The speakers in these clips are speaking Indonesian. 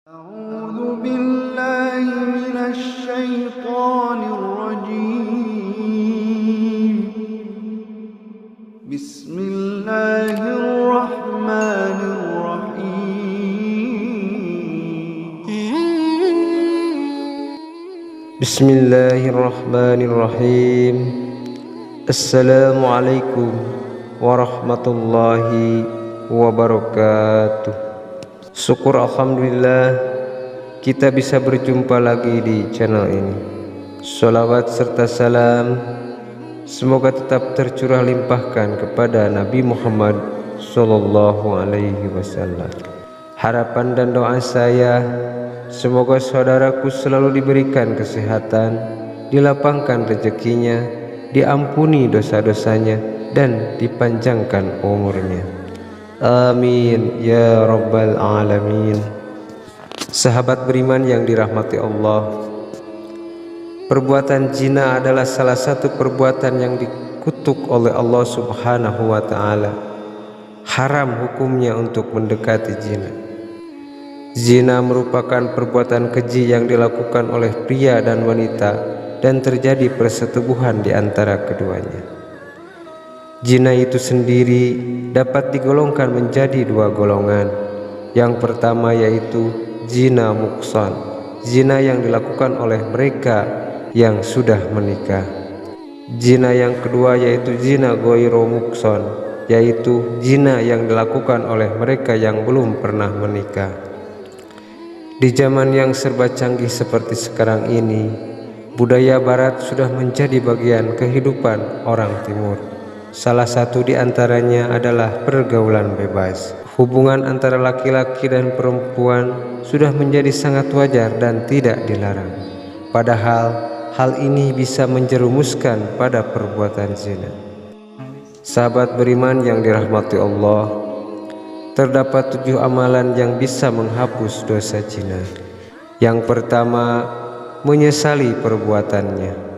أعوذ بالله من الشيطان الرجيم بسم الله الرحمن الرحيم بسم الله الرحمن الرحيم. Assalamualaikum warahmatullahi wabarakatuh. Syukur alhamdulillah kita bisa berjumpa lagi di channel ini. Sholawat serta salam semoga tetap tercurah limpahkan kepada Nabi Muhammad Sallallahu Alaihi Wasallam. Harapan dan doa saya, semoga saudaraku selalu diberikan kesehatan, dilapangkan rezekinya, diampuni dosa-dosanya, dan dipanjangkan umurnya. Amin ya rabbal alamin. Sahabat beriman yang dirahmati Allah, perbuatan zina adalah salah satu perbuatan yang dikutuk oleh Allah Subhanahu wa ta'ala. Haram hukumnya untuk mendekati zina. Zina merupakan perbuatan keji yang dilakukan oleh pria dan wanita dan terjadi persetubuhan di antara keduanya. Zina itu sendiri dapat digolongkan menjadi dua golongan. Yang pertama yaitu zina muhsan, zina yang dilakukan oleh mereka yang sudah menikah. Zina yang kedua yaitu zina ghairu muhsan, yaitu zina yang dilakukan oleh mereka yang belum pernah menikah. Di zaman yang serba canggih seperti sekarang ini, budaya barat sudah menjadi bagian kehidupan orang timur. Salah satu di antaranya adalah pergaulan bebas. Hubungan antara laki-laki dan perempuan sudah menjadi sangat wajar dan tidak dilarang. Padahal hal ini bisa menjerumuskan pada perbuatan zina. Sahabat beriman yang dirahmati Allah, terdapat 7 amalan yang bisa menghapus dosa zina. Yang pertama, menyesali perbuatannya.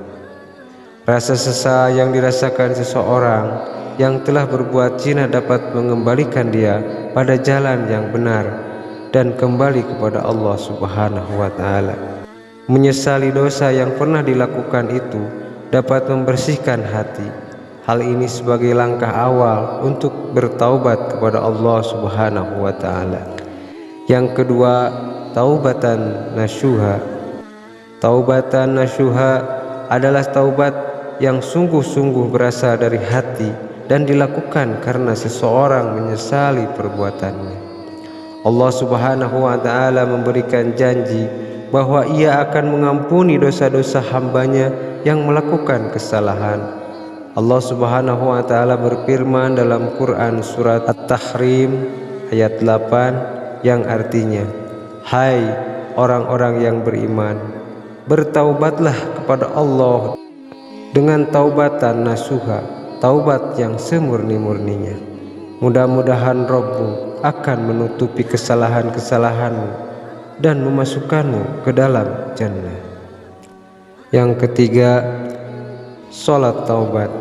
Rasa sesal yang dirasakan seseorang yang telah berbuat zina dapat mengembalikan dia pada jalan yang benar dan kembali kepada Allah Subhanahu wa ta'ala. Menyesali dosa yang pernah dilakukan itu dapat membersihkan hati. Hal ini sebagai langkah awal untuk bertaubat kepada Allah Subhanahu wa ta'ala. Yang kedua, taubatan nasuha. Taubatan nasuha adalah taubat yang sungguh-sungguh berasal dari hati dan dilakukan karena seseorang menyesali perbuatannya. Allah Subhanahu wa ta'ala memberikan janji bahwa Ia akan mengampuni dosa-dosa hambanya yang melakukan kesalahan. Allah Subhanahu wa ta'ala berfirman dalam Quran surat At-Tahrim ayat 8 yang artinya, "Hai orang-orang yang beriman, bertaubatlah kepada Allah dengan taubatan nasuha, taubat yang semurni-murninya. Mudah-mudahan Rabbu akan menutupi kesalahan-kesalahanmu dan memasukkanmu ke dalam jannah." Yang ketiga, sholat taubat.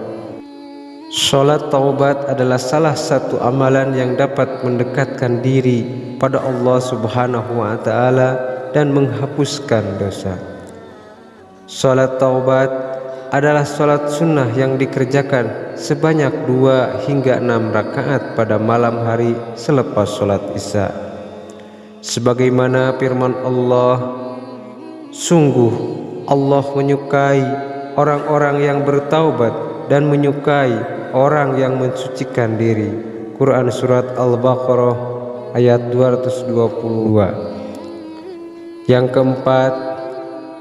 Sholat taubat adalah salah satu amalan yang dapat mendekatkan diri pada Allah Subhanahu wa ta'ala dan menghapuskan dosa. Sholat taubat adalah sholat sunnah yang dikerjakan sebanyak 2 hingga 6 rakaat pada malam hari selepas sholat isya. Sebagaimana firman Allah, "Sungguh Allah menyukai orang-orang yang bertaubat dan menyukai orang yang mensucikan diri." Quran surat Al-Baqarah ayat 222. Yang keempat,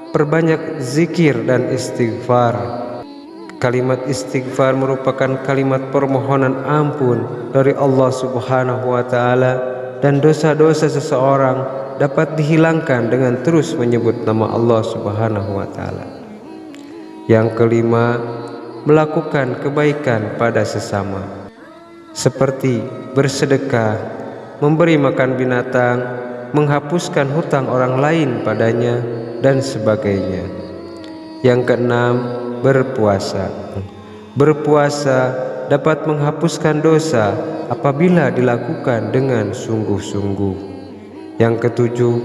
perbanyak zikir dan istighfar. Kalimat istighfar merupakan kalimat permohonan ampun dari Allah Subhanahu wa ta'ala, dan dosa-dosa seseorang dapat dihilangkan dengan terus menyebut nama Allah Subhanahu wa ta'ala. Yang kelima, melakukan kebaikan pada sesama, seperti bersedekah, memberi makan binatang, menghapuskan hutang orang lain padanya, dan sebagainya. Yang keenam, berpuasa. Berpuasa dapat menghapuskan dosa apabila dilakukan dengan sungguh-sungguh. Yang ketujuh,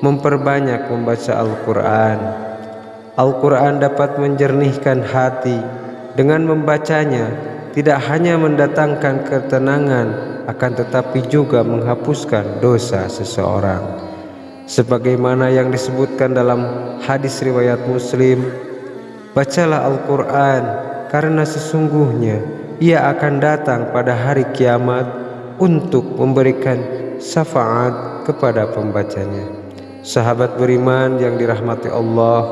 memperbanyak membaca Al-Quran. Al-Quran dapat menjernihkan hati. Dengan membacanya, tidak hanya mendatangkan ketenangan, akan tetapi juga menghapuskan dosa seseorang. Sebagaimana yang disebutkan dalam hadis riwayat Muslim, bacalah Al-Quran, karena sesungguhnya ia akan datang pada hari kiamat untuk memberikan syafaat kepada pembacanya. Sahabat beriman yang dirahmati Allah,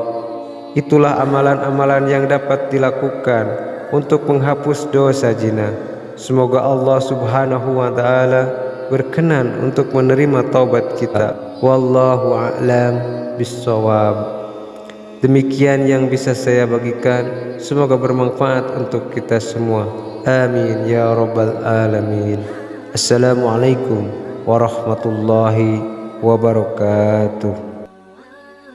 itulah amalan-amalan yang dapat dilakukan untuk menghapus dosa zina. Semoga Allah Subhanahu wa ta'ala berkenan untuk menerima taubat kita. Wallahu a'lam bissawab. Demikian yang bisa saya bagikan, semoga bermanfaat untuk kita semua. Amin ya rabbal alamin. Assalamualaikum warahmatullahi wabarakatuh.